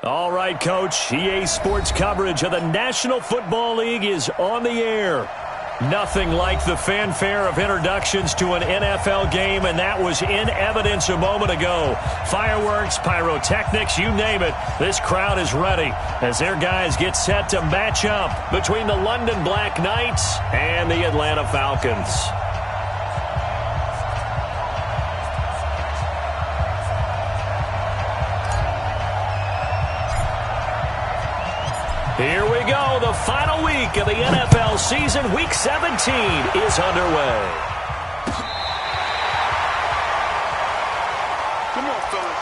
All right, Coach. EA Sports coverage of the National Football League is on the air. Nothing like the fanfare of introductions to an NFL game, and that was in evidence a moment ago. Fireworks, pyrotechnics, you name it. This crowd is ready as their guys get set to match up between the London Black Knights and the Atlanta Falcons. Here we go. The final week of the NFL season. Week 17 is underway. Come on, fellas.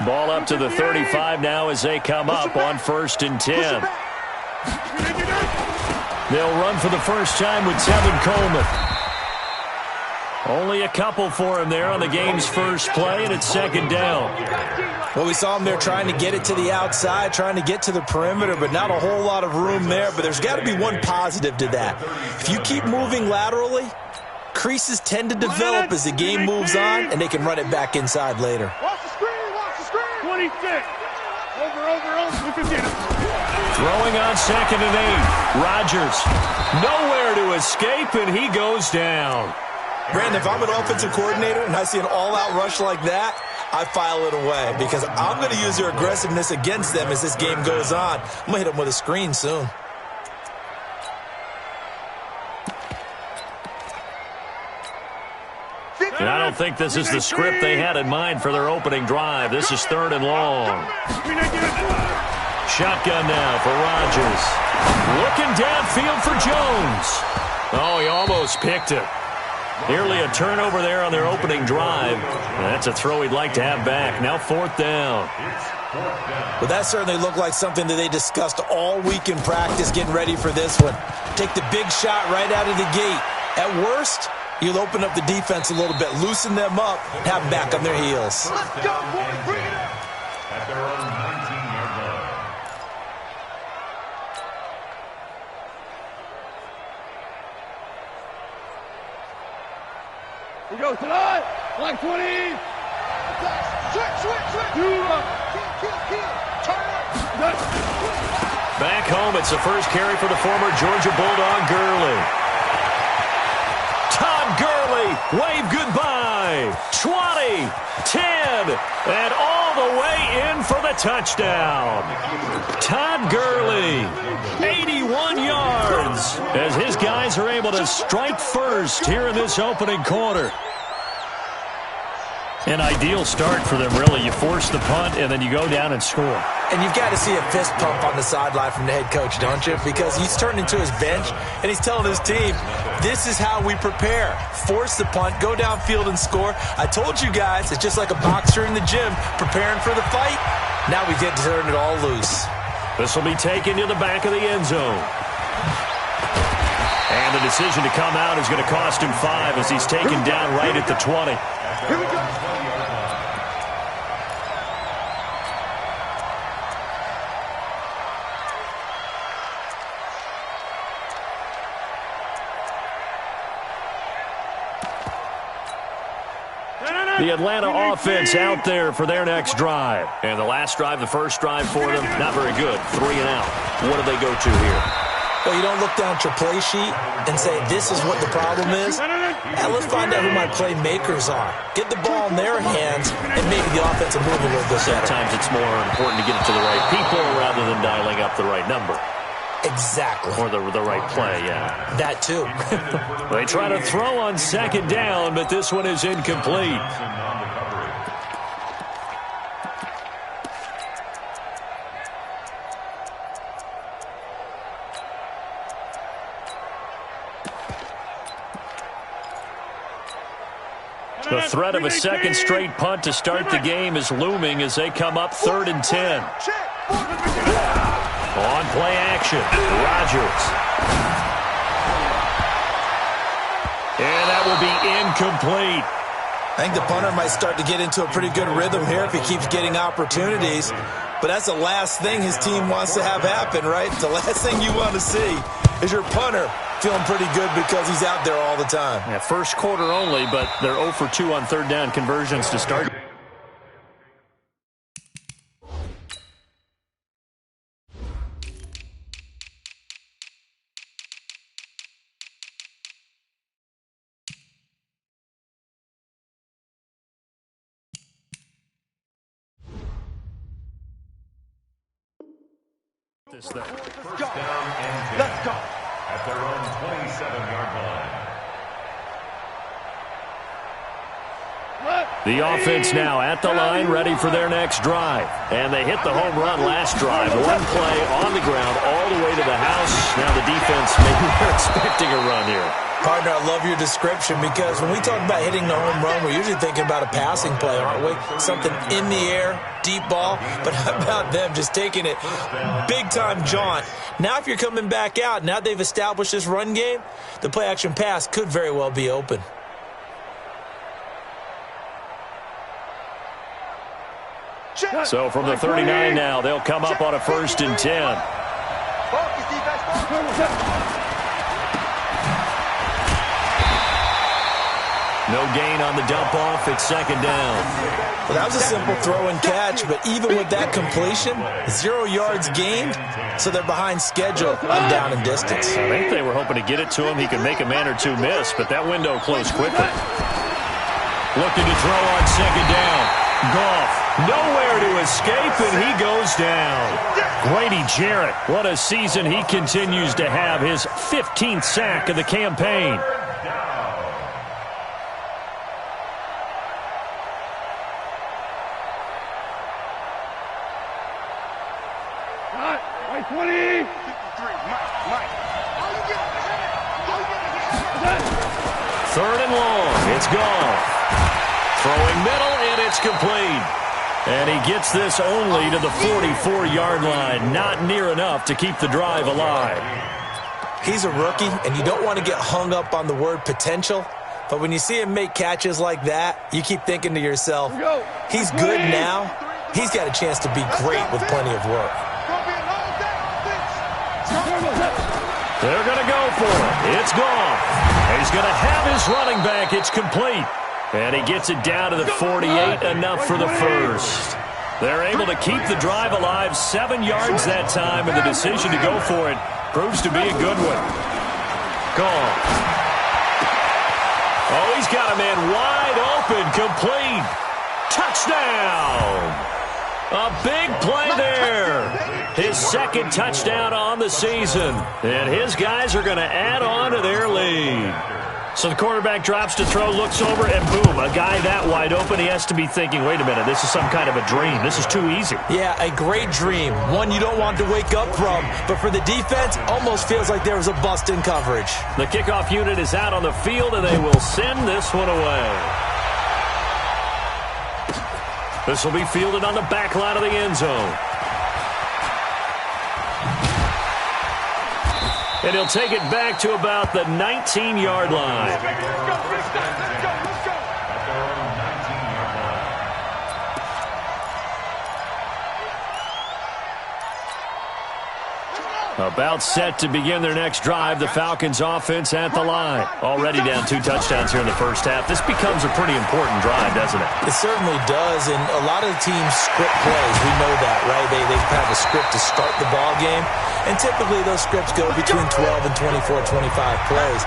Ball up to the 35 now as they come up on 1st and 10. They'll run for the first time with Tevin Coleman. Only a couple for him there on the game's first play, and it's 2nd down. Well, we saw him there trying to get it to the outside, trying to get to the perimeter, but not a whole lot of room there. But there's got to be one positive to that. If you keep moving laterally, creases tend to develop as the game moves on, and they can run it back inside later. Watch the screen, watch the screen. 26. Over. We can get it. Throwing on 2nd and 8. Rodgers, nowhere to escape, and he goes down. Brandon, if I'm an offensive coordinator and I see an all-out rush like that, I file it away because I'm going to use their aggressiveness against them as this game goes on. I'm going to hit them with a screen soon. And I don't think this is the script they had in mind for their opening drive. This is 3rd and long. Shotgun now for Rodgers. Looking downfield for Jones. Oh, he almost picked it. Nearly a turnover there on their opening drive. That's a throw he'd like to have back. Now 4th down. Well, that certainly looked like something that they discussed all week in practice getting ready for this one. Take the big shot right out of the gate. At worst, you'll open up the defense a little bit, loosen them up, and have them back on their heels. Let's go, boys. Bring it up. At their own 19-yard line. We go tonight. Black 20. Switch. Kill. Turn up. Back home, it's the first carry for the former Georgia Bulldog, Gurley. Todd Gurley, wave goodbye. 20, 10, and all the way in for the touchdown. Todd Gurley, 81 yards, as his guys are able to strike first here in this opening quarter. An ideal start for them, really. You force the punt, and then you go down and score. And you've got to see a fist pump on the sideline from the head coach, don't you? Because he's turned into his bench, and he's telling his team, this is how we prepare. Force the punt, go downfield and score. I told you guys, it's just like a boxer in the gym preparing for the fight. Now we get to turn it all loose. This will be taken to the back of the end zone. And the decision to come out is going to cost him 5 as he's taken down right at the 20. Here we go. The Atlanta offense out there for their next drive. And the last drive, the first drive for them, not very good. 3 and out. What do they go to here? Well, you don't look down at your play sheet and say, this is what the problem is. Now let's find out who my playmakers are. Get the ball in their hands and maybe the offense will move a little bit better. Sometimes it's more important to get it to the right people rather than dialing up the right number. Exactly. Or the right play, yeah. That too. They try to throw on 2nd down, but this one is incomplete. The threat of a second straight punt to start the game is looming as they come up 3rd and 10. On play action, Rodgers. And that will be incomplete. I think the punter might start to get into a pretty good rhythm here if he keeps getting opportunities. but that's the last thing his team wants to have happen, right? The last thing you want to see is your punter feeling pretty good because he's out there all the time. Yeah, first quarter only, but they're 0 for 2 on third down conversions to start. First down and 10. Let's go. At their own 27-yard line. The offense now at the line, ready for their next drive. And they hit the home run last drive. One play on the ground all the way to the house. Now the defense, maybe they're expecting a run here. Partner, I love your description because when we talk about hitting the home run, we're usually thinking about a passing play, aren't we? Something in the air, deep ball. But how about them just taking it big-time jaunt? Now if you're coming back out, now they've established this run game, the play-action pass could very well be open. So from the 39 now, they'll come up on a 1st and 10. No gain on the dump-off. It's 2nd down. Well, that was a simple throw and catch, but even with that completion, 0 yards gained, so they're behind schedule on down and distance. I think they were hoping to get it to him. He could make a man or two miss, but that window closed quickly. Looking to throw on 2nd down. Goff, nowhere to escape, and he goes down. Grady Jarrett, what a season he continues to have. His 15th sack of the campaign. Third and long. It's Goff. Throwing middle, and it's complete. And he gets this only to the 44-yard line. Not near enough to keep the drive alive. He's a rookie, and you don't want to get hung up on the word potential. But when you see him make catches like that, you keep thinking to yourself, he's good now. He's got a chance to be great with plenty of work. They're going to go for it. It's Goff. He's going to have his running back. It's complete. And he gets it down to the 48, enough for the first. They're able to keep the drive alive, 7 yards that time, and the decision to go for it proves to be a good one. Goff. Oh, he's got a man wide open, complete. Touchdown. A big play there. His 2nd touchdown on the season. And his guys are going to add on to their lead. So the quarterback drops to throw, looks over, and boom, a guy that wide open, he has to be thinking, wait a minute, this is some kind of a dream. This is too easy. Yeah, a great dream. One you don't want to wake up from. But for the defense, almost feels like there was a bust in coverage. The kickoff unit is out on the field, and they will send this one away. This will be fielded on the back line of the end zone. And he'll take it back to about the 19-yard line. Let's go. At their own 19-yard line. About set to begin their next drive. The Falcons offense at the line. Already down 2 touchdowns here in the first half. This becomes a pretty important drive, doesn't it? It certainly does, and a lot of the teams script plays. We know that, right? They have a script to start the ball game, and typically those scripts go between 12 and 24, 25 plays.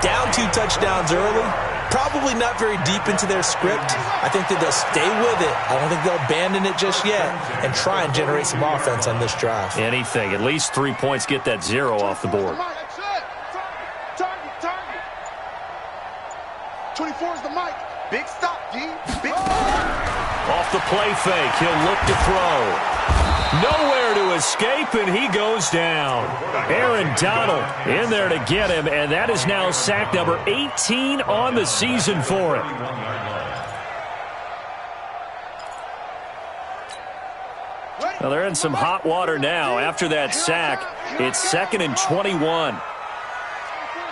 Down 2 touchdowns early, probably not very deep into their script. I think that they'll stay with it. I don't think they'll abandon it just yet and try and generate some offense on this drive. Anything. At least 3 points, get that 0 off the board. Target. 24 is the mic. Big stop, D. Big Off the play fake, he'll look to throw. Nowhere to escape, and he goes down. Aaron Donald in there to get him, and that is now sack number 18 on the season for him. Well, they're in some hot water now. After that sack, it's 2nd and 21. 24 is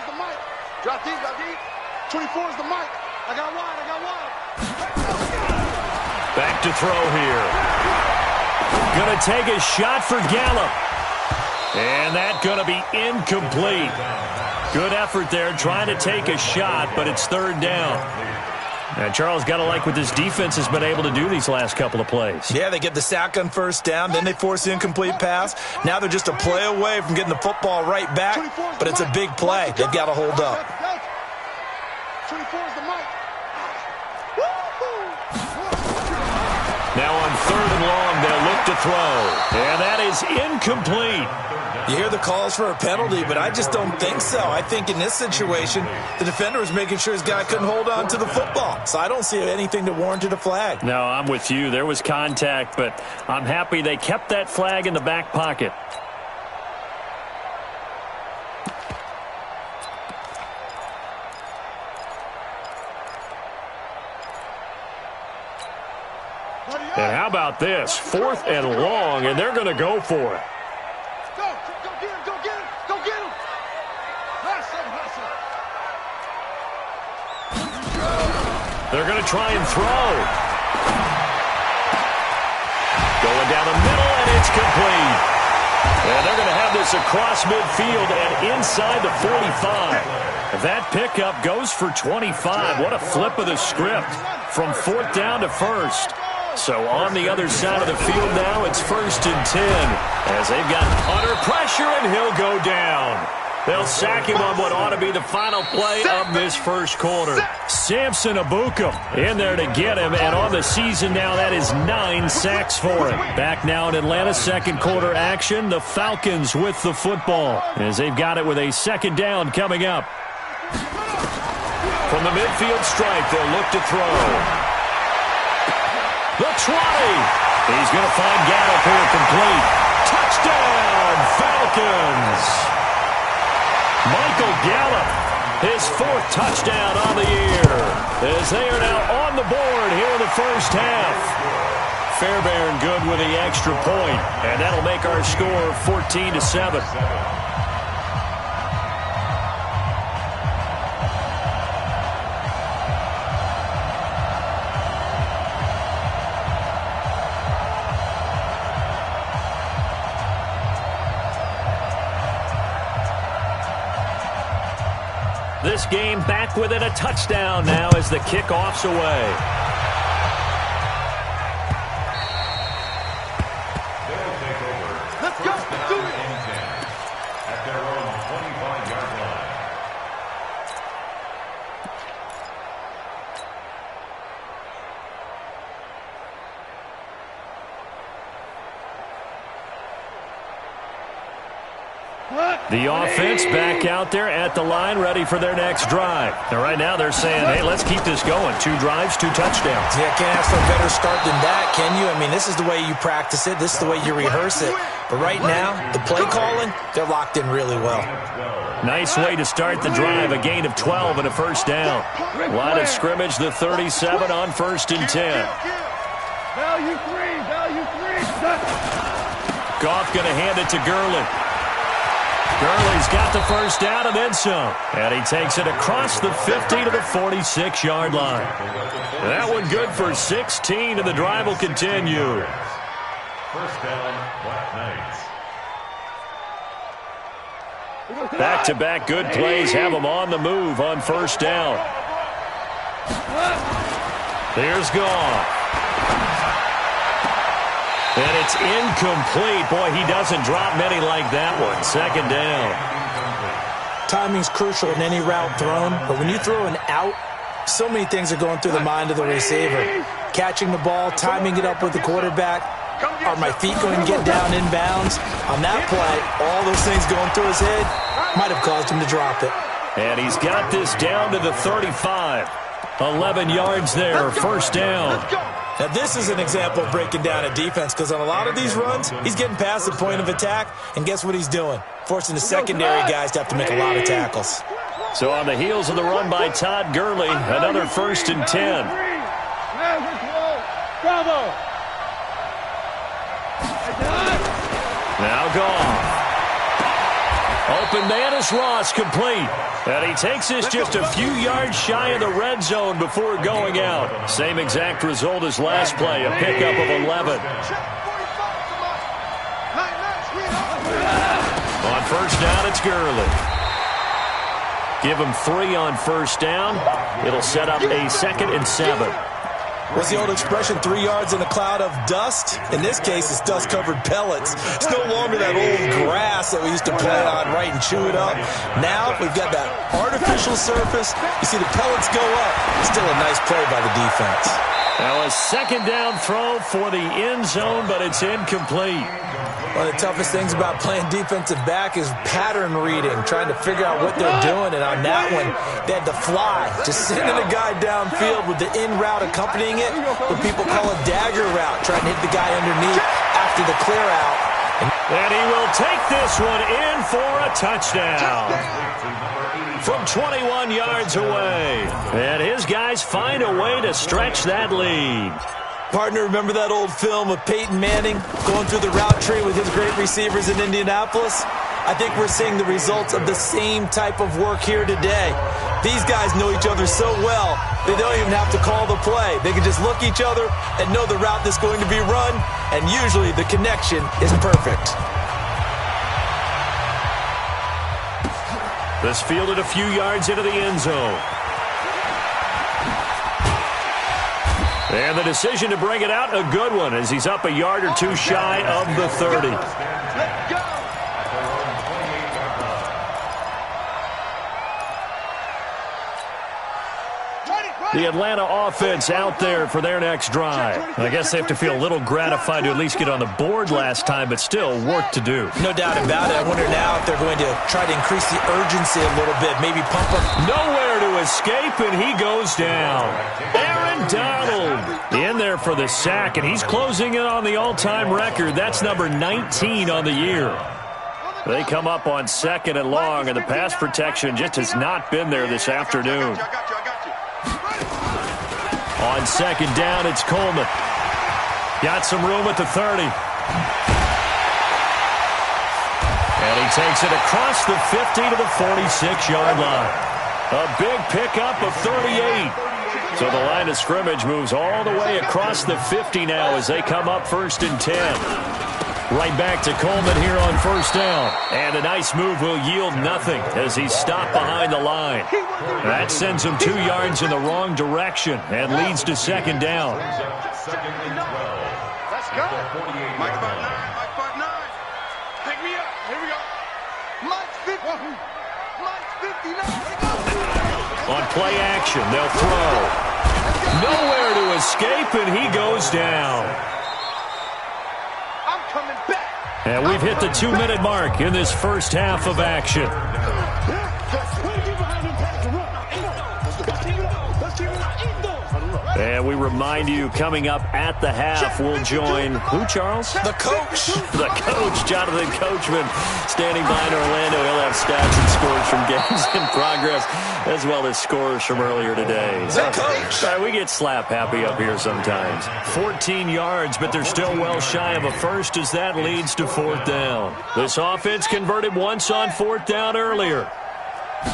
the mic. Drop deep. 24 is the mic. I got wide. Back to throw here. Going to take a shot for Gallup. And that's going to be incomplete. Good effort there trying to take a shot, but it's third down. And Charles, got to like what this defense has been able to do these last couple of plays. Yeah, they get the sack on first down, then they force the incomplete pass. Now they're just a play away from getting the football right back, but it's a big play. They've got to hold up. 24 is the mic. Now on third and long, they'll look to throw. And that is incomplete. You hear the calls for a penalty, but I just don't think so. I think in this situation, the defender was making sure his guy couldn't hold on to the football. So I don't see anything to warrant a flag. No, I'm with you. There was contact, but I'm happy they kept that flag in the back pocket. And how about this? Fourth and long, and they're going to go for it. Go get him, go get him, go get him. Hustle. They're going to try and throw. Going down the middle, and it's complete. And they're going to have this across midfield and inside the 45. That pickup goes for 25. What a flip of the script from fourth down to first. So on the other side of the field now, it's first and 10 as they've got under pressure, and he'll go down. They'll sack him on what ought to be the final play of this first quarter. Samson Abukum in there to get him, and on the season now, that is 9 sacks for him. Back now in Atlanta, second quarter action. The Falcons with the football as they've got it with a second down coming up. From the midfield stripe, they'll look to throw. The 20. He's going to find Gallup here complete. Touchdown, Falcons. Michael Gallup, his fourth touchdown on the year, as they are now on the board here in the first half. Fairbairn good with the extra point, and that'll make our score 14-7. This game back within a touchdown now as the kickoff's away. They'll take over. Let's go. Do it. At their own 25-yard line. The offense back out there at the line, ready for their next drive. And right now they're saying, hey, let's keep this going. 2 drives, 2 touchdowns. Yeah, can't ask for a better start than that, can you? I mean, this is the way you practice it. This is the way you rehearse it. But right now, the play calling, they're locked in really well. Nice way to start the drive. A gain of 12 and a first down. Line of scrimmage, the 37 on first and 10. Value three. Goff going to hand it to Gurley. Gurley's got the first down and then some. And he takes it across the 50 to the 46-yard line. That one good for 16, and the drive will continue. First down, Black Knights. Back-to-back good plays have them on the move on first down. Here's Goff. And it's incomplete. Boy, he doesn't drop many like that one. Second down. Timing's crucial in any route thrown, but when you throw an out, so many things are going through the mind of the receiver. Catching the ball, timing it up with the quarterback. Are my feet going to get down in bounds? On that play, all those things going through his head might have caused him to drop it. And he's got this down to the 35. 11 yards there, first down. Now, this is an example of breaking down a defense, because on a lot of these runs, he's getting past the point of attack, and guess what he's doing? Forcing the secondary guys to have to make a lot of tackles. So on the heels of the run by Todd Gurley, another first and 10. Now Goff. Open man is Ross, complete. And he takes this just a few yards shy of the red zone before going out. Same exact result as last play, a pickup of 11. On first down, it's Gurley. Give him 3 on first down. It'll set up a 2nd and 7. What's the old expression, 3 yards in a cloud of dust? In this case, it's dust-covered pellets. It's no longer that old grass that we used to play on, right, and chew it up. Now we've got that artificial surface. You see the pellets go up. Still a nice play by the defense. Now a 2nd down throw for the end zone, but it's incomplete. One of the toughest things about playing defensive back is pattern reading, trying to figure out what they're doing. And on that one, they had to fly, just sending a guy downfield with the in route accompanying it, what people call a dagger route, trying to hit the guy underneath after the clear out. And he will take this one in for a touchdown from 21 yards away. And his guys find a way to stretch that lead. Partner, remember that old film of Peyton Manning going through the route tree with his great receivers in Indianapolis? I think we're seeing the results of the same type of work here today. These guys know each other so well, they don't even have to call the play. They can just look each other and know the route that's going to be run, and usually the connection is perfect. This fielded a few yards into the end zone. And the decision to bring it out, a good one, as he's up a yard or 2 shy of the 30. Let's go. The Atlanta offense out there for their next drive. I guess they have to feel a little gratified to at least get on the board last time, but still work to do. No doubt about it. I wonder now if they're going to try to increase the urgency a little bit, maybe pump up. Nowhere to escape, and he goes down. Aaron Donald in there for the sack, and he's closing in on the all-time record. That's number 19 on the year. They come up on 2nd and long, and the pass protection just has not been there this afternoon. On 2nd down, it's Coleman. Got some room at the 30. And he takes it across the 50 to the 46-yard line. A big pickup of 38. So the line of scrimmage moves all the way across the 50 now as they come up 1st and 10. Right back to Coleman here on first down. And a nice move will yield nothing as he's stopped behind the line. That sends him 2 yards in the wrong direction and leads to 2nd down. Let's go. Mike 5-9. Pick me up. Here we go. Mike's 50. Mike's 59. On play action, they'll throw. Nowhere to escape, and he goes down. And we've hit the 2-minute mark in this first half of action. And we remind you, coming up at the half, we'll join who, Charles? The coach. The coach, Jonathan Coachman, standing by in Orlando. He'll have stats and scores from games in progress, as well as scores from earlier today. The coach. We get slap happy up here sometimes. 14 yards, but they're still well shy of a first as that leads to 4th down. This offense converted once on 4th down earlier.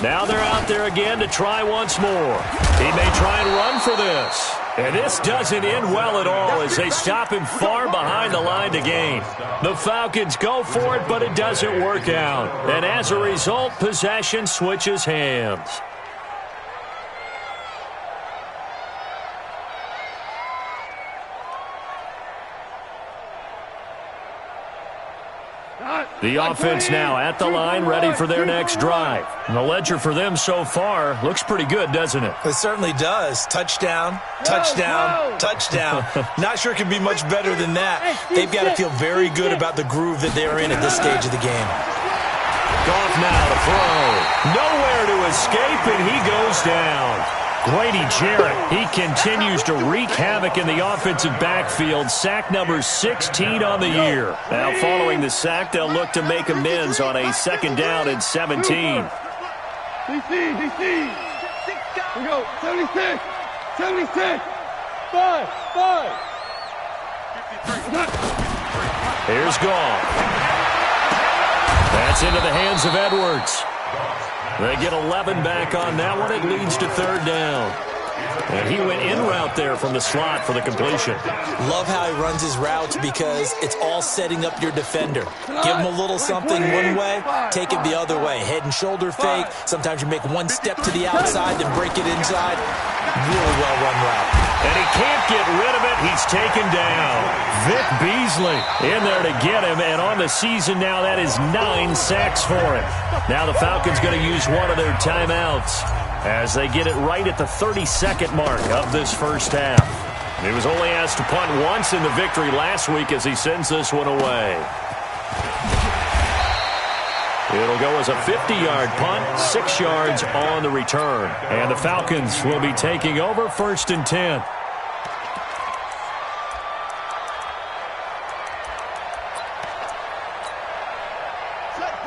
Now they're out there again to try once more. He may try and run for this. And this doesn't end well at all as they stop him far behind the line to gain. The Falcons go for it, but it doesn't work out. And as a result, possession switches hands. The offense now at the line, ready for their next drive. And the ledger for them so far looks pretty good, doesn't it? It certainly does. Touchdown, touchdown, touchdown. Not sure it can be much better than that. They've got to feel very good about the groove that they're in at this stage of the game. Goff now to throw. Nowhere to escape, and he goes down. Grady Jarrett, he continues to wreak havoc in the offensive backfield. Sack number 16 on the year. Now following the sack, they'll look to make amends on a 2nd down and 17. DC. Here we go. 76. 76. 5. Here's Goff. That's into the hands of Edwards. They get 11 back on that one. It leads to 3rd down. And he went in route there from the slot for the completion. Love how he runs his routes because it's all setting up your defender. Give him a little something one way, take it the other way. Head and shoulder fake. Sometimes you make one step to the outside, then break it inside. Really well-run route. And he can't get rid of it. He's taken down. Vic Beasley in there to get him. And on the season now, that is 9 sacks for him. Now the Falcons going to use one of their timeouts as they get it right at the 32nd mark of this first half. He was only asked to punt once in the victory last week as he sends this one away. It'll go as a 50-yard punt, 6 yards on the return. And the Falcons will be taking over 1st and 10.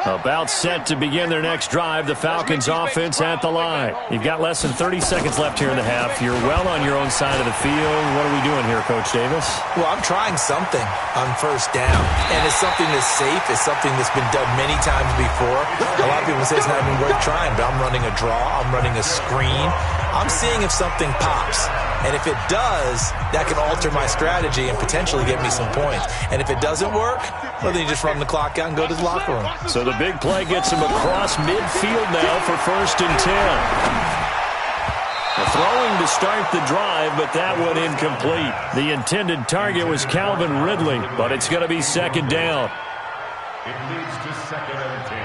About set to begin their next drive. The Falcons offense at the line. You've got less than 30 seconds left here in the half. You're well on your own side of the field. What are we doing here, Coach Davis? Well, I'm trying something on first down. And it's something that's safe. It's something that's been done many times before. A lot of people say it's not even worth trying, but I'm running a draw. I'm running a screen. I'm seeing if something pops. And if it does, that can alter my strategy and potentially get me some points. And if it doesn't work, well, then you just run the clock out and go to the locker room. So the big play gets him across midfield now for 1st and 10. Throwing to start the drive, but that one incomplete. The intended target was Calvin Ridley, but it's going to be 2nd down. It leads to 2nd and 10.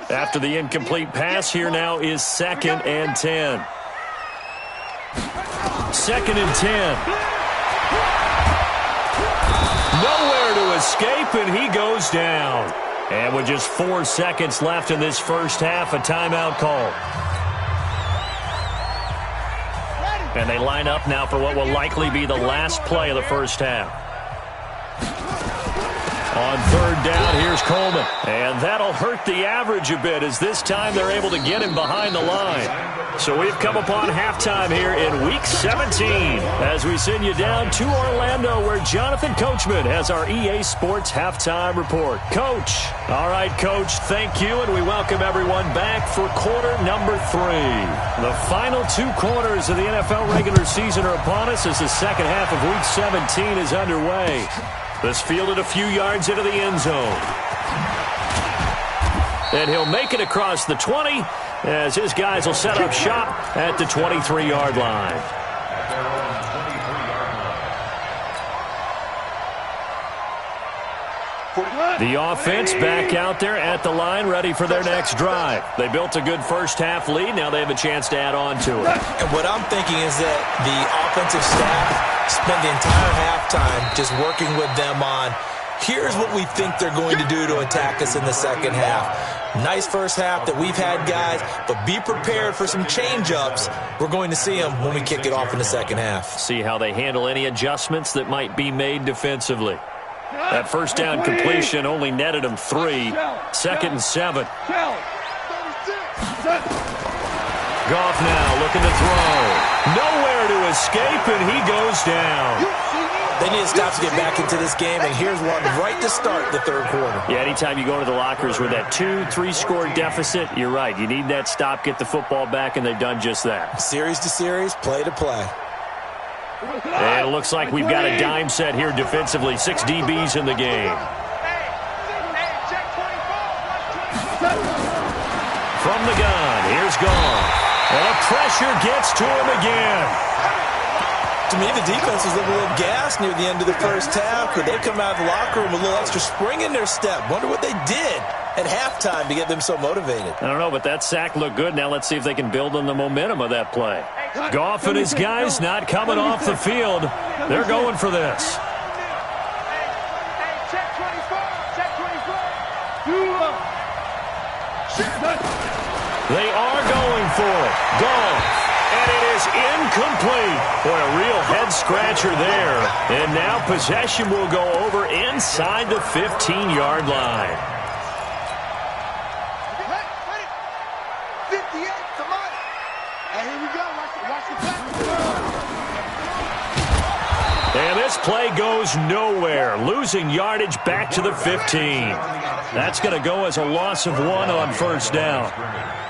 After the incomplete pass, here now is 2nd and 10. 2nd and 10. Nowhere to escape, and he goes down. And with just 4 seconds left in this first half, a timeout call. And they line up now for what will likely be the last play of the first half. On 3rd down, here's Coleman. And that'll hurt the average a bit as this time they're able to get him behind the line. So we've come upon halftime here in Week 17 as we send you down to Orlando where Jonathan Coachman has our EA Sports Halftime Report. Coach. All right, Coach, thank you, and we welcome everyone back for quarter number 3. The final 2 quarters of the NFL regular season are upon us as the second half of Week 17 is underway. This fielded a few yards into the end zone. And he'll make it across the 20 as his guys will set up shop at the 23-yard line. The offense back out there at the line, ready for their next drive. They built a good first half lead. Now they have a chance to add on to it. And what I'm thinking is that the offensive staff spent the entire halftime just working with them on, here's what we think they're going to do to attack us in the second half. Nice first half that we've had, guys, but be prepared for some change-ups. We're going to see them when we kick it off in the second half. See how they handle any adjustments that might be made defensively. That first down completion only netted him 3. 2nd and 7. Goff now looking to throw. Nowhere to escape, and he goes down. They need to stop to get back into this game, and here's one right to start the 3rd quarter. Yeah, anytime you go to the lockers with that 2-3 score deficit, you're right. You need that stop, get the football back, and they've done just that. Series to series, play to play. And it looks like we've got a dime set here defensively. 6 DBs in the game. From the gun, here's Goff. And the pressure gets to him again. To me, the defense was a little gassed near the end of the first half. Could they come out of the locker room with a little extra spring in their step? Wonder what they did at halftime to get them so motivated. I don't know, but that sack looked good. Now let's see if they can build on the momentum of that play. Goff and his guys not coming off the field. They're going for this. They are going for it. Goff. And it is incomplete. Boy, a real head-scratcher there. And now possession will go over inside the 15-yard line. 58, come on. And here we go. Watch the play. And this play goes nowhere, losing yardage back to the 15. That's going to go as a loss of 1 on first down.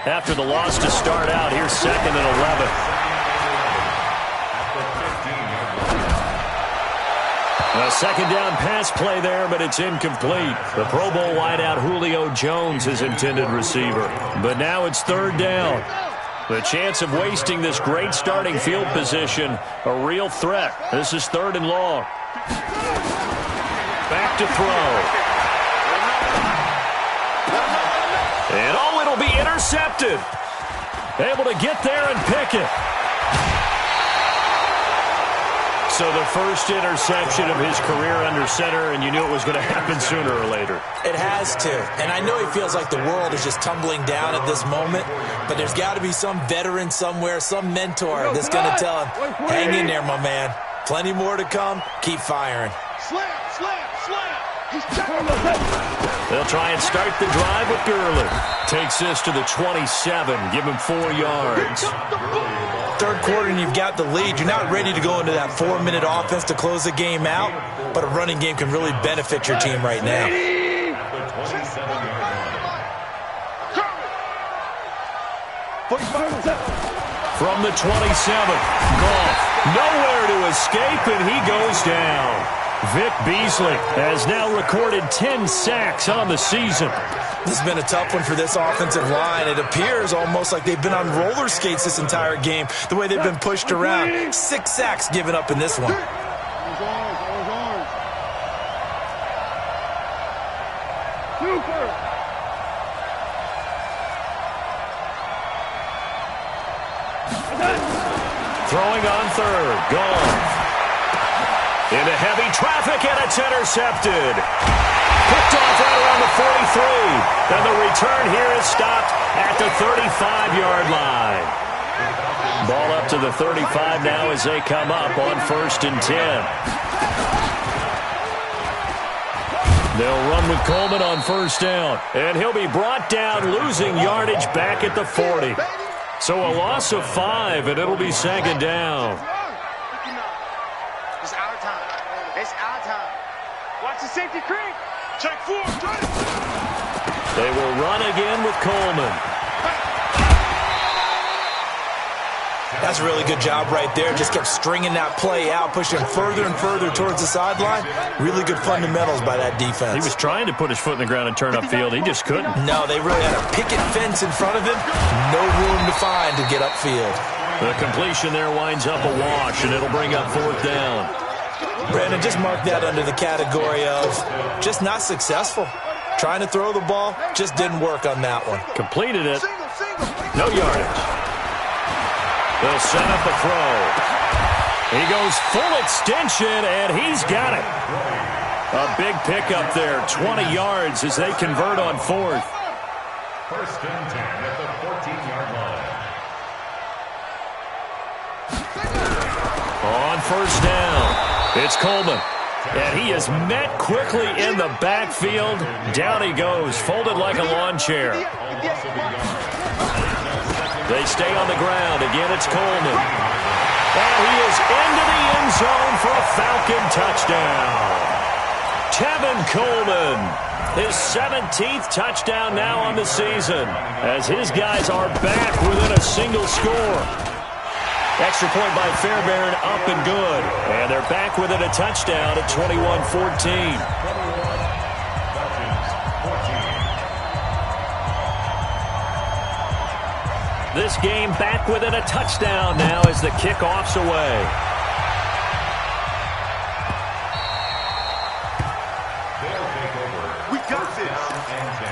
After the loss to start out, here's 2nd and 11. A second down pass play there, but it's incomplete. The Pro Bowl wideout Julio Jones is intended receiver. But now it's 3rd down. The chance of wasting this great starting field position, a real threat. This is 3rd and long. Back to throw. And oh, it'll be intercepted. Able to get there and pick it. So the first interception of his career under center, and you knew it was going to happen sooner or later. It has to. And I know he feels like the world is just tumbling down at this moment, but there's got to be some veteran somewhere, some mentor that's going to tell him, hang in there, my man. Plenty more to come. Keep firing. Slam, slam, slam. He's They'll try and start the drive with Gurley. Takes this to the 27. Give him 4 yards. 3rd quarter and you've got the lead. You're not ready to go into that 4-minute offense to close the game out, but a running game can really benefit your team right now. From the 27, Goff nowhere to escape, and he goes down. Vic Beasley has now recorded 10 sacks on the season. This has been a tough one for this offensive line. It appears almost like they've been on roller skates this entire game, the way they've been pushed around. 6 sacks given up in this one. Throwing on 3rd, Goff. Into heavy traffic, and it's intercepted. Picked off right around the 43. And the return here is stopped at the 35-yard line. Ball up to the 35 now as they come up on 1st and 10. They'll run with Coleman on 1st down. And he'll be brought down, losing yardage back at the 40. So a loss of 5, and it'll be 2nd down. It's our time. It's our time. Watch the safety creep. Check 4. They will run again with Coleman. That's a really good job right there. Just kept stringing that play out, pushing further and further towards the sideline. Really good fundamentals by that defense. He was trying to put his foot in the ground and turn upfield. He just couldn't. No, they really had a picket fence in front of him. No room to find to get upfield. The completion there winds up a wash, and it'll bring up 4th down. Brandon, just mark that under the category of just not successful. Trying to throw the ball, just didn't work on that one. Completed it. No yardage. They'll set up a throw. He goes full extension, and he's got it. A big pickup there, 20 yards as they convert on 4th. 1st and 10 at the 14-yard line. On 1st down, it's Coleman. And he is met quickly in the backfield. Down he goes, folded like a lawn chair. They stay on the ground. Again, it's Coleman. And he is into the end zone for a Falcon touchdown. Tevin Coleman, his 17th touchdown now on the season, as his guys are back within a single score. Extra point by Fairbairn, up and good. And they're back within a touchdown at 21-14. This game back within a touchdown now as the kickoff's away. They'll take over. We got this. 1st and 10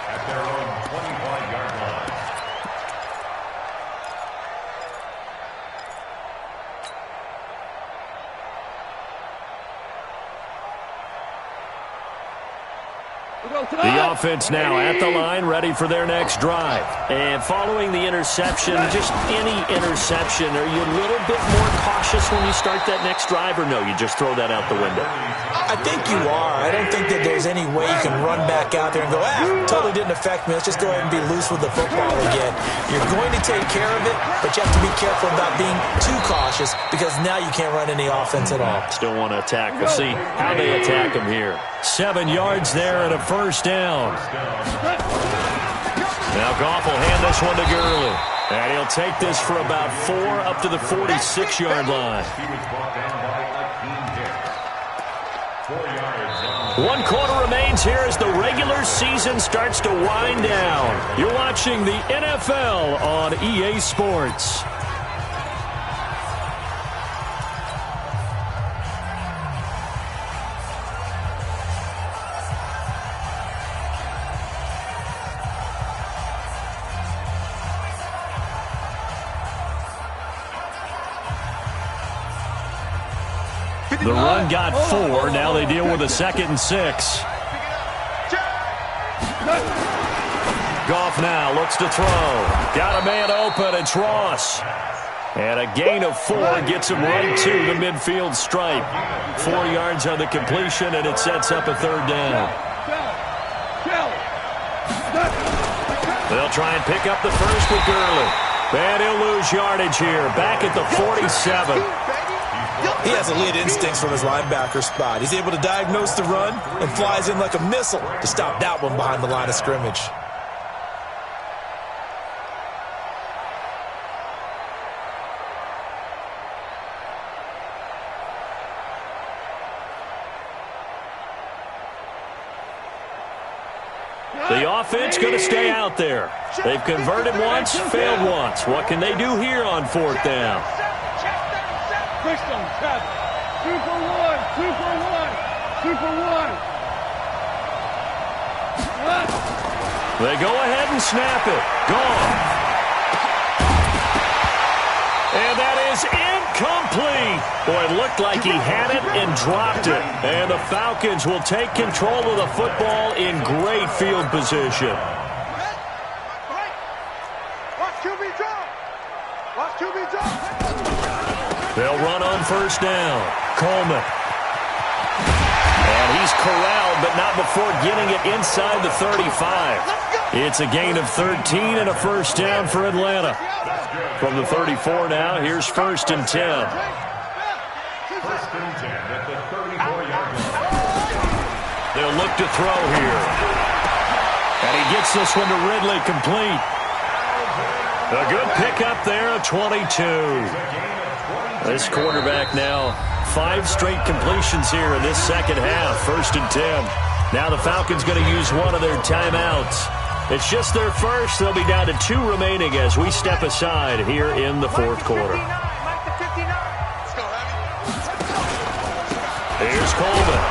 at their own 25-yard line. The offense now at the line, ready for their next drive. And following the interception, just any interception, are you a little bit more cautious when you start that next drive, or no, you just throw that out the window? I think you are. I don't think that there's any way you can run back out there and go, totally didn't affect me. Let's just go ahead and be loose with the football again. You're going to take care of it, but you have to be careful about being too cautious because now you can't run any offense at all. Still want to attack. We'll see how they attack him here. 7 yards there and a first down. Now Goff will hand this one to Gurley. And he'll take this for about 4 up to the 46-yard line. 1 quarter remains here as the regular season starts to wind down. You're watching the NFL on EA Sports. The run got 4. Now they deal with a 2nd and 6. Goff now looks to throw. Got a man open. It's Ross. And a gain of 4 gets him right to the midfield stripe. 4 yards on the completion, and it sets up a 3rd down. They'll try and pick up the first with Gurley. And he'll lose yardage here. Back at the 47. He has elite instincts from his linebacker spot. He's able to diagnose the run and flies in like a missile to stop that one behind the line of scrimmage. The offense going to stay out there. They've converted once, failed once. What can they do here on 4th down? Push them, Ted. 2 for 1, 2 for 1, 2 for 1. They go ahead and snap it. Gone. And that is incomplete. Boy, it looked like he had it and dropped it. And the Falcons will take control of the football in great field position. Watch QB drop. Watch QB drop. They'll run on 1st down. Coleman. And he's corralled, but not before getting it inside the 35. It's a gain of 13 and a 1st down for Atlanta. From the 34 now, here's 1st and 10. 1st and 10 at the 34-yard line. They'll look to throw here. And he gets this one to Ridley complete. A good pickup there of 22. This quarterback now, 5 straight completions here in this 2nd half, 1st and 10. Now the Falcons going to use one of their timeouts. It's just their first. They'll be down to 2 remaining as we step aside here in the 4th quarter. Here's Coleman.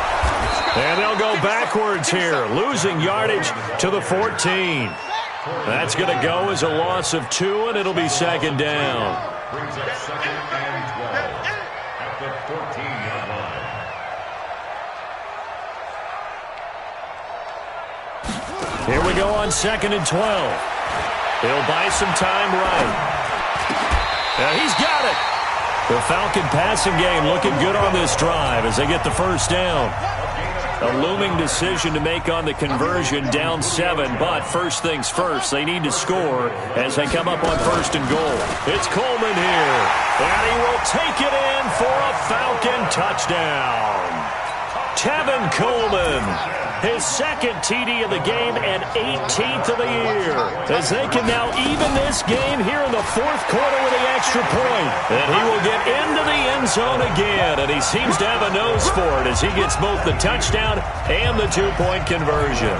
And they'll go backwards here, losing yardage to the 14. That's going to go as a loss of 2, and it'll be 2nd down. Brings up 2nd and 12 at the 14-yard line. Here we go on 2nd and 12. He'll buy some time right. Now he's got it. The Falcon passing game looking good on this drive as they get the 1st down. A looming decision to make on the conversion, down 7, but first things first, they need to score as they come up on 1st and goal. It's Coleman here, and he will take it in for a Falcon touchdown. Tevin Coleman, his 2nd TD of the game and 18th of the year, as they can now even this game here in the 4th quarter with the extra point. And he will get into the end zone again, and he seems to have a nose for it as he gets both the touchdown and the 2-point conversion.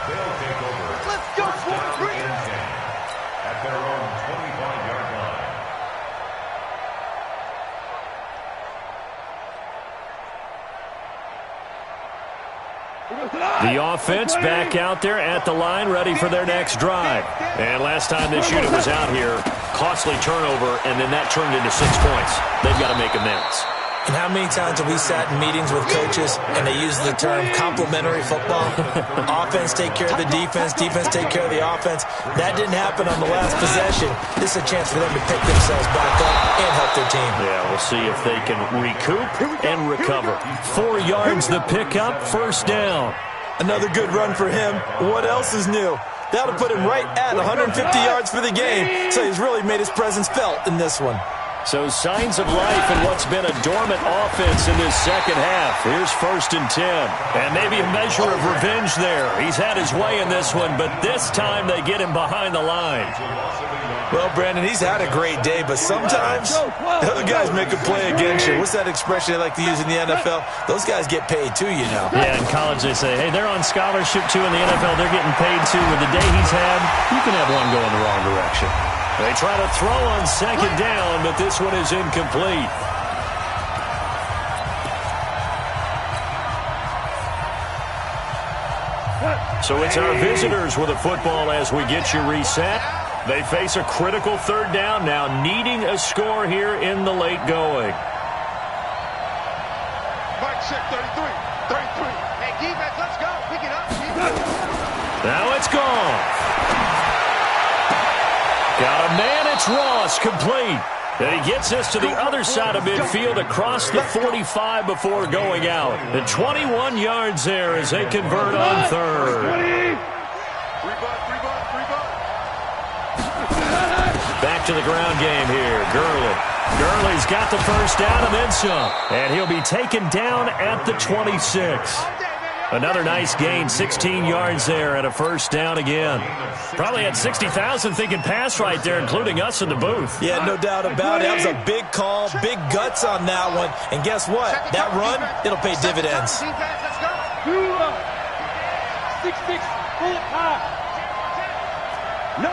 They'll take over. Let's go, 1st and 10 at their own 25-yard line. The offense back out there at the line, ready for their next drive. And last time this unit was out here, costly turnover, and then that turned into 6 points. They've got to make amends. And how many times have we sat in meetings with coaches and they use the term complementary football? Offense take care of the defense, defense take care of the offense. That didn't happen on the last possession. This is a chance for them to pick themselves back up and help their team. Yeah, we'll see if they can recoup and recover. 4 yards the pickup, first down. Another good run for him. What else is new? That'll put him right at 150 yards for the game, so he's really made his presence felt in this one. So signs of life in what's been a dormant offense in this second half. Here's 1st and 10. And maybe a measure of revenge there. He's had his way in this one, but this time they get him behind the line. Well, Brandon, he's had a great day, but sometimes the other guys make a play against you. What's that expression they like to use in the NFL? Those guys get paid too, you know. Yeah, in college they say, hey, they're on scholarship too. In the NFL, they're getting paid too. With the day he's had, you can have one go in the wrong direction. They try to throw on 2nd down, but this one is incomplete. So it's our visitors with a football as we get you reset. They face a critical 3rd down now, needing a score here in the late going. Mike check 33. 33. Hey, defense, let's go. Pick it up. Now it's gone. Got a man, it's Ross, complete. And he gets this to the other side of midfield across the 45 before going out. And 21 yards there as they convert on 3rd. Back to the ground game here. Gurley's got the first down and then some. And he'll be taken down at the 26. Another nice gain, 16 yards there and a first down again. Probably had 60,000 thinking pass right there, including us in the booth. Yeah, no doubt about it. That was a big call, big guts on that one. And guess what? That run, it'll pay dividends. 6-6, pull it high. No.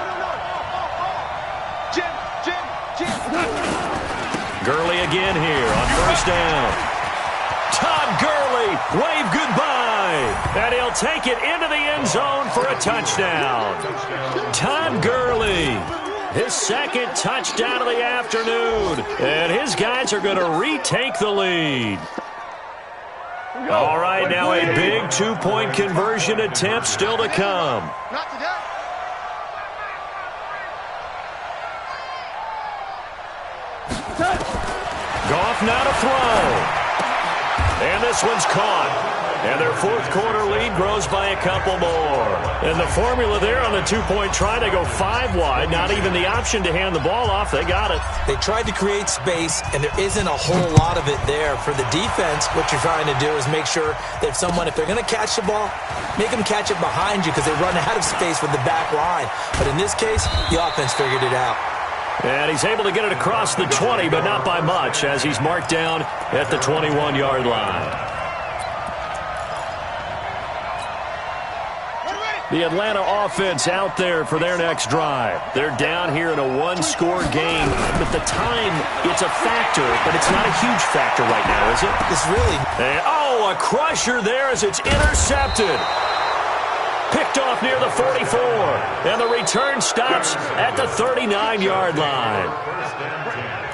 Jim. Gurley again here on first down. Todd Gurley, wave goodbye. And he'll take it into the end zone for a touchdown. Todd Gurley, his 2nd touchdown of the afternoon. And his guys are going to retake the lead. All right, now a big 2-point conversion attempt still to come. Not today. Goff now to throw. And this one's caught. And their 4th quarter lead grows by a couple more. And the formula there on the 2-point try, they go 5 wide. Not even the option to hand the ball off. They got it. They tried to create space, and there isn't a whole lot of it there. For the defense, what you're trying to do is make sure that if they're going to catch the ball, make them catch it behind you because they run out of space with the back line. But in this case, the offense figured it out. And he's able to get it across the 20, but not by much, as he's marked down at the 21-yard line. The Atlanta offense out there for their next drive. They're down here in a 1-score game, but the time, it's a factor, but it's not a huge factor right now, is it? It's really... And, a crusher there as it's intercepted. Picked off near the 44, and the return stops at the 39-yard line.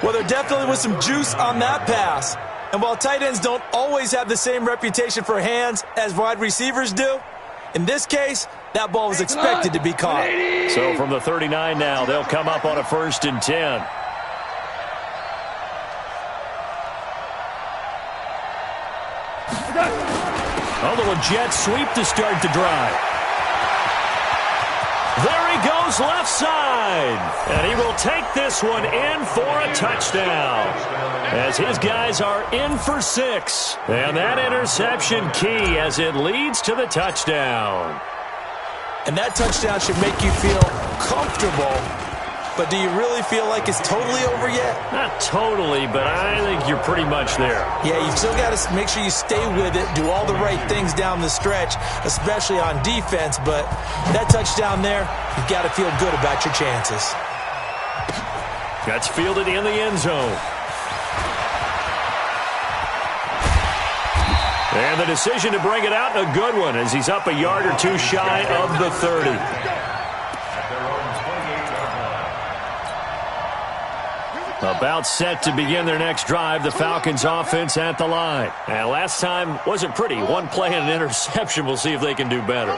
Well, there definitely was some juice on that pass. And while tight ends don't always have the same reputation for hands as wide receivers do, in this case, that ball was expected to be caught. So from the 39 now, they'll come up on a 1st and 10. A little jet sweep to start the drive. There he goes left side. And he will take this one in for a touchdown. As his guys are in for 6. And that interception key as it leads to the touchdown. And that touchdown should make you feel comfortable. But do you really feel like it's totally over yet? Not totally, but I think you're pretty much there. Yeah, you've still got to make sure you stay with it, do all the right things down the stretch, especially on defense. But that touchdown there, you've got to feel good about your chances. That's fielded in the end zone. And the decision to bring it out, a good one, as he's up a yard or two shy of the 30. About set to begin their next drive, the Falcons offense at the line. And last time wasn't pretty. One play and an interception. We'll see if they can do better.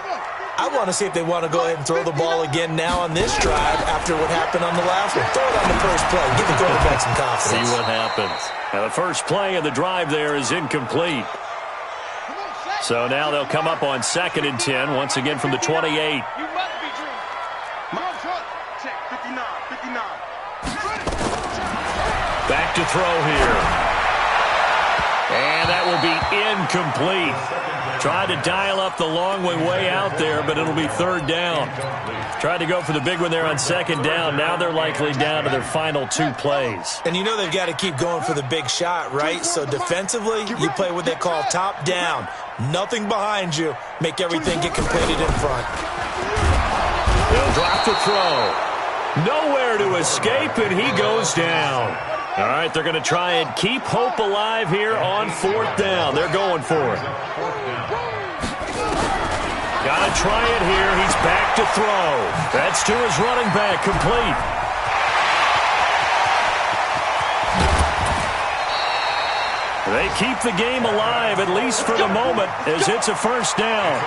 I want to see if they want to go ahead and throw the ball again now on this drive after what happened on the last one. Throw it on the first play. Give the quarterback some confidence. See what happens. Now the first play of the drive there is incomplete. So now they'll come up on 2nd and 10, once again from the 28. You must be dreaming. Check 59, 59. Back to throw here. And that will be incomplete. Tried to dial up the long way out there, but it'll be 3rd down. Tried to go for the big one there on 2nd down. Now they're likely down to their final 2 plays. And you know they've got to keep going for the big shot, right? So defensively, you play what they call top down. Nothing behind you. Make everything get completed in front. They'll drop the throw. Nowhere to escape, and he goes down. All right, they're going to try and keep hope alive here on 4th down. They're going for it. Got to try it here. He's back to throw. That's to his running back, complete. They keep the game alive, at least for the moment, as it's a 1st down.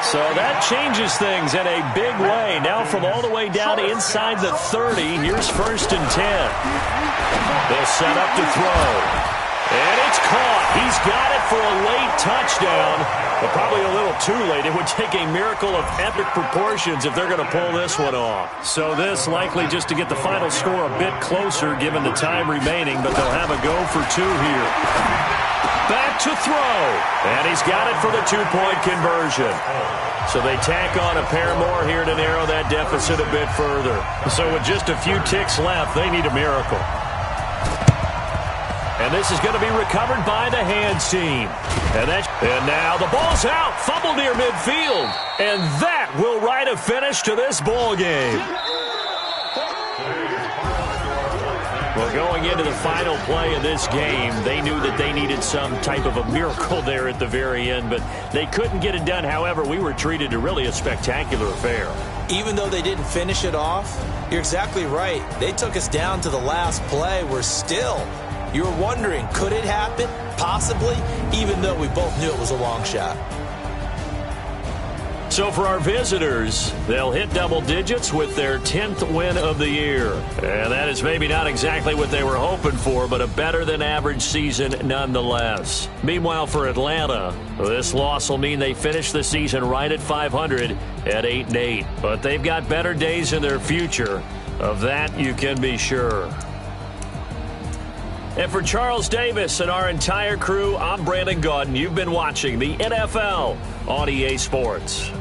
So that changes things in a big way. Now from all the way down inside the 30, here's 1st and 10. They'll set up to throw. And it's caught. He's got it for a late touchdown, but probably a little too late. It would take a miracle of epic proportions if they're going to pull this one off. So this likely just to get the final score a bit closer given the time remaining, but they'll have a go for 2 here. Back to throw. And he's got it for the 2-point conversion. So they tack on a pair more here to narrow that deficit a bit further. So with just a few ticks left, they need a miracle. And this is going to be recovered by the hands team. And now the ball's out. Fumble near midfield. And that will write a finish to this ball game. Well, going into the final play of this game, they knew that they needed some type of a miracle there at the very end, but they couldn't get it done. However, we were treated to really a spectacular affair. Even though they didn't finish it off, you're exactly right. They took us down to the last play. We're still... You were wondering, could it happen? Possibly, even though we both knew it was a long shot. So for our visitors, they'll hit double digits with their 10th win of the year. And that is maybe not exactly what they were hoping for, but a better than average season nonetheless. Meanwhile, for Atlanta, this loss will mean they finish the season right at 500 at 8-8. But they've got better days in their future. Of that, you can be sure. And for Charles Davis and our entire crew, I'm Brandon Gaudin. You've been watching the NFL on EA Sports.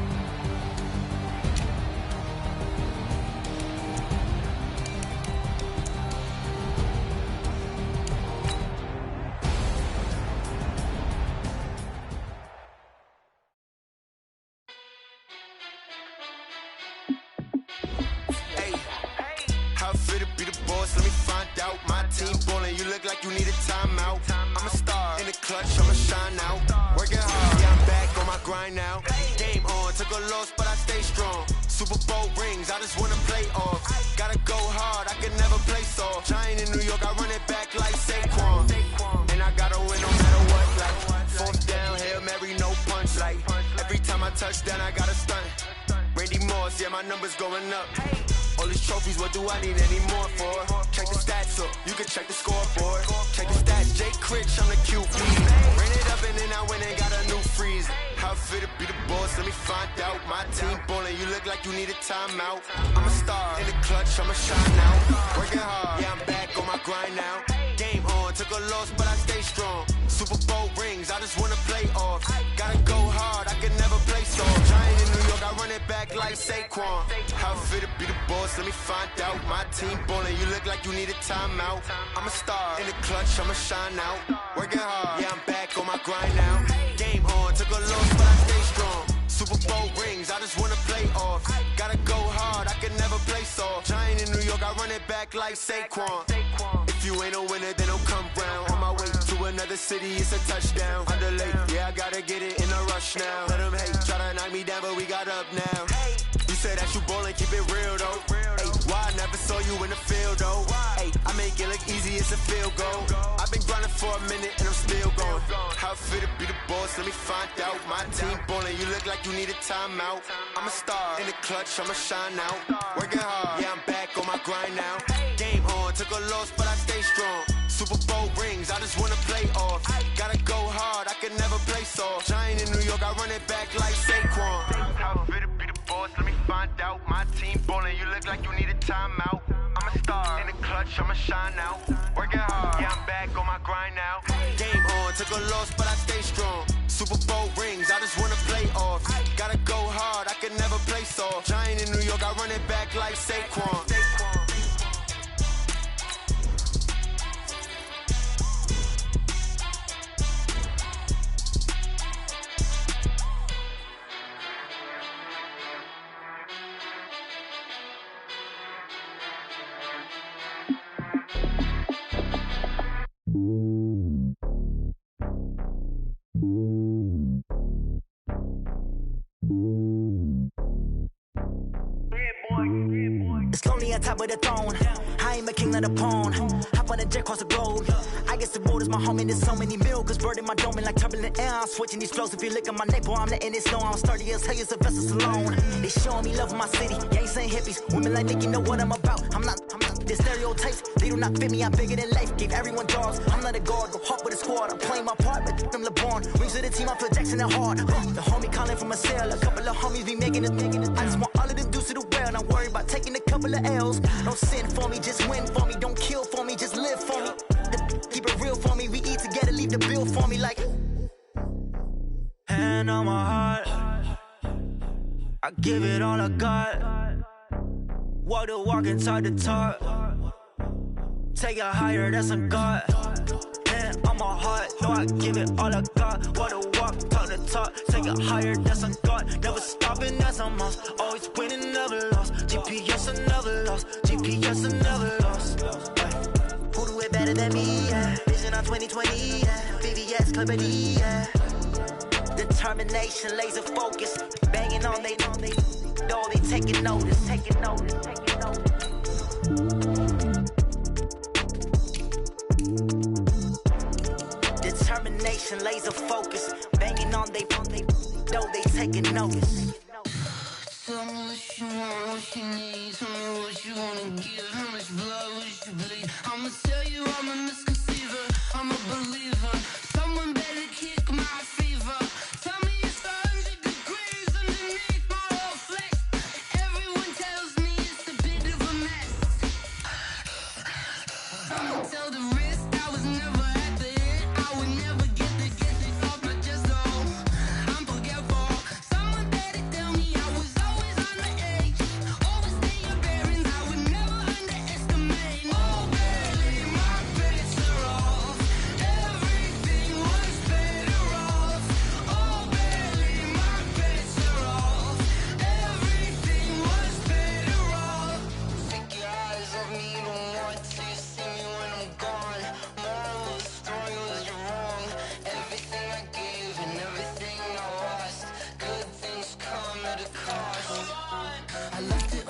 If you ain't a winner, then don't come round. On my way to another city, it's a touchdown. Underlay, yeah, I gotta get it in a rush now. Let them hate, try to knock me down, but we got up now. You said that you ballin', keep it real though. Ay, why I never saw you in the field though? Ay, I make it look easy, it's a field goal. I've been grinding for a minute and I'm still going. How it feel to be the boss, let me find out. My team ballin', you look like you need a timeout. I'm a star, in the clutch, I'ma shine out. Working hard, yeah, I'm back on my grind now. Game on, took a loss, but I stay strong. Super Bowl rings, I just wanna play off. Gotta go hard, I can never play soft. Giant in New York, I run it back like Saquon. How it feel to be the boss, let me find out. My team ballin', you look like you need a timeout. I'm a star, in the clutch, I'ma shine out. Working hard, yeah, I'm back on my grind now. Game on, took a loss, but I stay strong. Super Bowl rings, I just wanna play off. Gotta go hard, I can never play soft. Giant in New York, I run it back like Saquon. It's lonely on top of the throne. I ain't a king of the pawn. Hop on a jet across the globe. I guess the road is my home and there's so many miracles burning my dome and like turbulent air. I'm switching these flows. If you look at my neck, boy, I'm letting it snow. I'm sturdy as hell, it's a vessel alone. They showing me love in my city. Gang saying hippies. Women like Nick, you know what I'm about. I'm not the stereotypes. They do not fit me. I'm bigger than life. Gave everyone jaws. I'm not a guard. Go hard with a squad. I'm playing my part, but I'm LeBron. Wings of the team, I feel Jackson and hard. The homie calling from a cell. A couple of homies be making it. I just want all of them dudes to the well. Not worry about taking a couple of L's. Don't sin for me, just win for me. Don't kill for me, just live for me. Keep it real for me. We eat together, leave the bill for me like. Hand on my heart, I give it all I got. Walk the walk and talk the talk. Take it higher, that's a God. Hand on my heart, no, I give it all I got. Walk the walk, talk the talk. Take it higher, that's a God. Never stopping, that's a must. Always winning, never lost. GPS, I never lost. GPS, I never lost. Who do it better than me? Yeah. Vision on 2020. Yeah. VVS, Clarity. Yeah. Determination, laser focus. Banging on they know they. No, they taking notice. Taking notice. Taking notice. Determination, laser focus. Banging on they know they taking notice. Tell me what you want, what you need. Tell me what you wanna give. How much blood would you bleed? I'ma tell you I'm a misconceiver. I'm a believer. Someone better kick my fever. Tell me it's 100 degrees underneath my whole flesh. Everyone tells me it's a bit of a mess. I'ma tell the risk I was never at the end. I would never get it off my chest though. I'm forgetful. Someone better tell me I was always on the edge. Overstay your bearings, I would never underestimate. Oh baby, my bets are off. Everything was better off. Oh baby, my bets are off. Everything was better off. Take your eyes off me, don't want to see me when I'm gone. Moral of the story was you're wrong. Everything I gave and everything I lost. Good things come at a cost. I left it